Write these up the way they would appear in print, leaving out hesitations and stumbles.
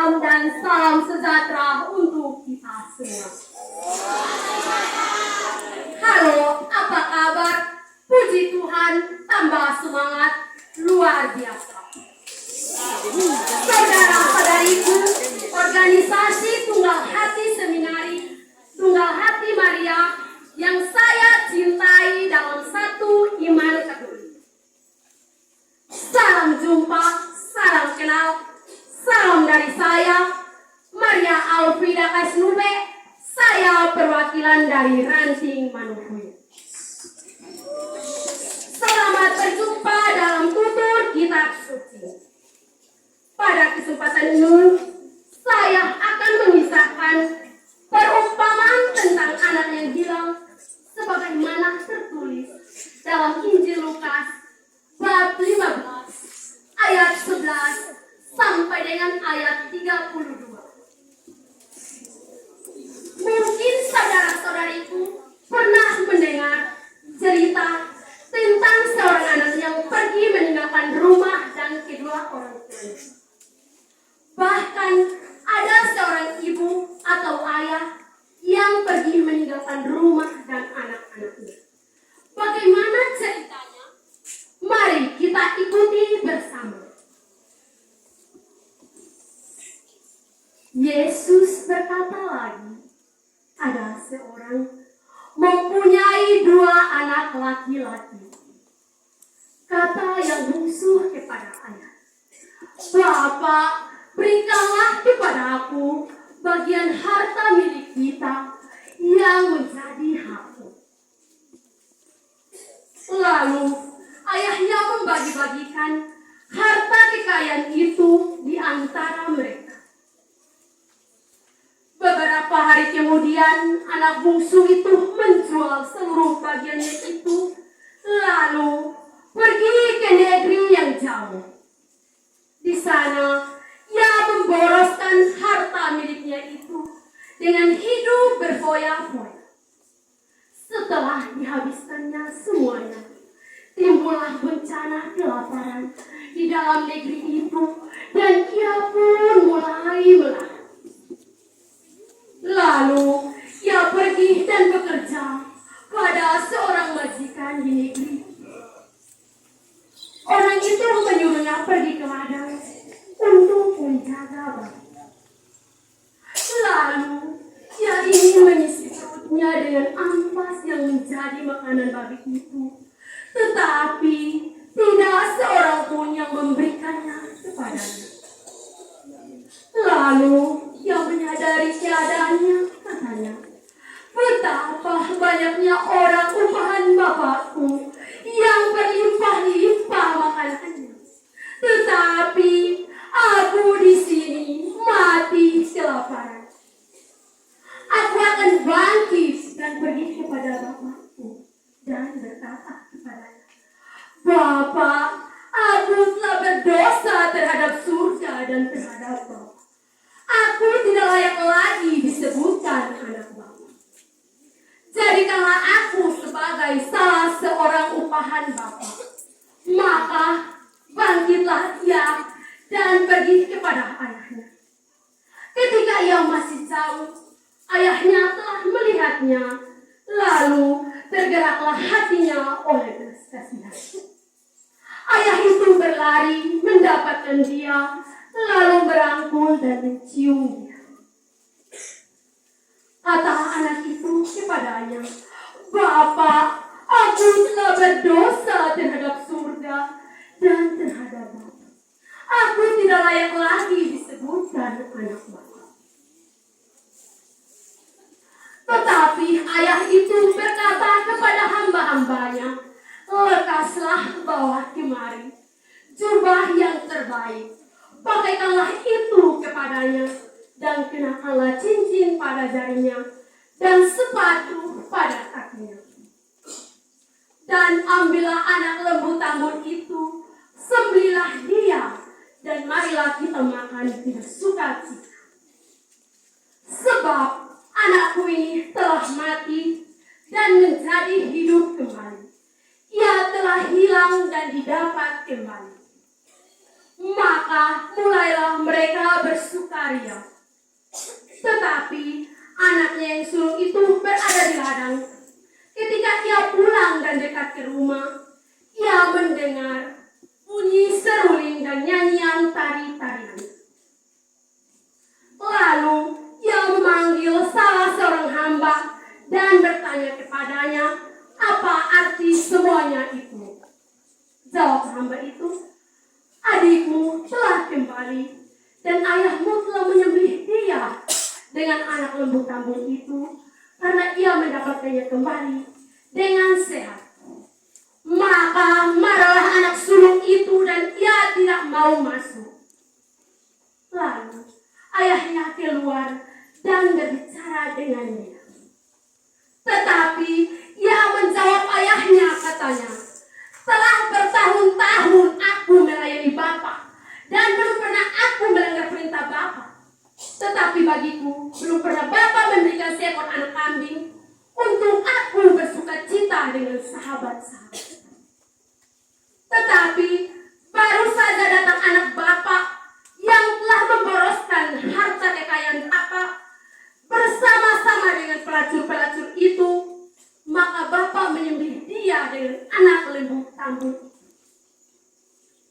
Shalom dan salam sejahtera untuk kita semua. Halo, apa kabar? Puji Tuhan, tambah semangat, luar biasa. Saudara-saudariku, organisasi Tunggal Hati Seminari, Tunggal Hati Maria yang saya cintai dalam satu iman Katolik. Salam jumpa, salam kenal, salam dari saya, Maria Alfrida Kasnube. Saya perwakilan dari Ranting Manuhui. Selamat berjumpa dalam tutur kitab suci. Pada kesempatan ini, saya akan mengisahkan perumpamaan tentang anak yang hilang sebagaimana tertulis dalam Injil Lukas bab 15 ayat 11 sampai dengan ayat 32. Mungkin saudara-saudariku pernah mendengar cerita tentang seorang anak yang pergi meninggalkan rumah dan kedua orang tuanya. Bahkan ada seorang ibu atau ayah yang pergi meninggalkan rumah dan anak-anaknya. Bagaimana ceritanya? Mari kita ikuti bersama. Yesus berkata lagi, ada seorang mempunyai 2 anak laki-laki. Kata yang bungsu kepada ayah, "Bapak, berikanlah kepada aku bagian harta milik kita yang menjadi hakku." Lalu ayahnya membagi-bagikan harta kekayaan itu di antara mereka. Beberapa hari kemudian, anak bungsu itu menjual seluruh bagiannya itu, lalu pergi ke negeri yang jauh. Di sana, ia memboroskan harta miliknya itu dengan hidup berfoya-foya. Setelah dihabiskannya semuanya, timbullah bencana kelaparan di dalam negeri itu, dan ia pun mulai melarat. Lalu ia pergi dan bekerja pada seorang majikan di negeri. Orang itu menyuruhnya pergi ke ladang untuk menjaga babi. Lalu ia ingin mengisi perutnya dengan ampas yang menjadi makanan babi itu, tetapi tidak seorang pun yang memberikannya kepadanya. Lalu ia menyadari keadaannya, katanya, "Betapa banyaknya orang upahan bapakku yang berlimpah-limpah makanannya, tetapi aku di sini mati kelaparan. Aku akan bangkit dan pergi kepada bapakku dan berkata kepadanya, Bapak, aku telah berdosa terhadap surga dan terhadap Bapa. Aku tidak layak lagi disebutkan anak Bapa. Jadikanlah aku sebagai salah seorang upahan Bapa." Maka bangkitlah ia dan pergi kepada ayahnya. Ketika ia masih jauh, ayahnya telah melihatnya, lalu tergeraklah hatinya oleh belas kasihan. Ayah itu berlari mendapatkan dia, lalu merangkul dan mencium dia. Kata anak itu kepadanya, "Bapak, aku telah berdosa terhadap surga dan terhadap Bapa. Aku tidak layak lagi disebutkan anak Bapa." Tetapi ayah itu berkata kepada hamba-hambanya, "Lekaslah bawa kemari jubah yang terbaik, pakaikanlah itu kepadanya, dan kenakanlah cincin pada jarinya, dan sepatu pada kakinya. Dan ambillah anak lembu tambun itu, sembelihlah dia, dan marilah kita makan dengan sukacita. Sebab anakku ini telah mati dan menjadi hidup kembali. Ia telah hilang dan didapat kembali." Maka mulailah mereka bersukaria. Tetapi anaknya yang sulung itu berada di ladang. Ketika ia pulang dan dekat ke rumah, ia mendengar bunyi seruling dan nyanyian tari-tarian. Lalu ia memanggil salah seorang hamba dan bertanya kepadanya, apa arti semuanya itu? Jawab hamba itu, adikmu telah kembali dan ayahmu telah menyembelih dia dengan anak lembu tambung itu karena ia mendapatkannya kembali dengan sehat. Maka marahlah anak sulung itu dan ia tidak mau masuk. Lalu ayahnya keluar dan berbicara dengannya. Tetapi ia menjawab ayahnya, katanya, telah bertahun-tahun aku melayani Bapa dan belum pernah aku melanggar perintah Bapa. Tetapi bagiku belum pernah Bapa memberikan seekor anak kambing untuk aku bersuka cita dengan sahabat-sahabat. Tetapi baru saja datang anak Bapa yang telah memboroskan harta kekayaan Bapa bersama-sama dengan pelacur-pelacur itu, maka Bapa menyembelih dia dengan anak lembu tambung.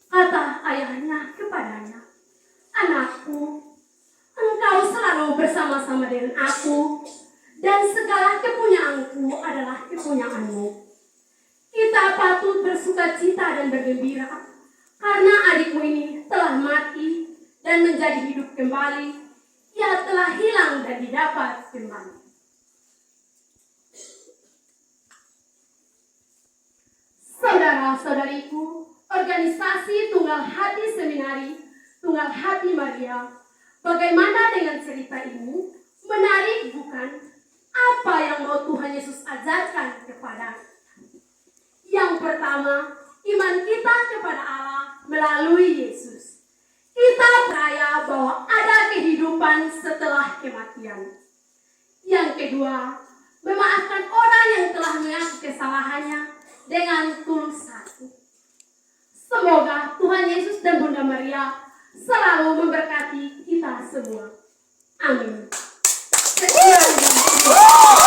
Kata ayahnya kepadanya, anakku, engkau selalu bersama-sama dengan aku, dan segala kepunyaanku adalah kepunyaanmu. Kita patut bersuka cita dan bergembira, karena adikmu ini telah mati dan menjadi hidup kembali. Ia telah hilang dan didapat kembali. Saudara-saudariku, organisasi Tunggal Hati Seminari, Tunggal Hati Maria, bagaimana dengan cerita ini? Menarik bukan? Apa yang mau Tuhan Yesus ajarkan kepada kita? Yang pertama, iman kita kepada Allah melalui Yesus. Kita percaya bahwa ada kehidupan setelah kematian. Yang kedua, memaafkan orang yang telah mengaku kesalahannya dengan tulus hati. Semoga Tuhan Yesus dan Bunda Maria selalu memberkati kita semua. Amin. Sekian.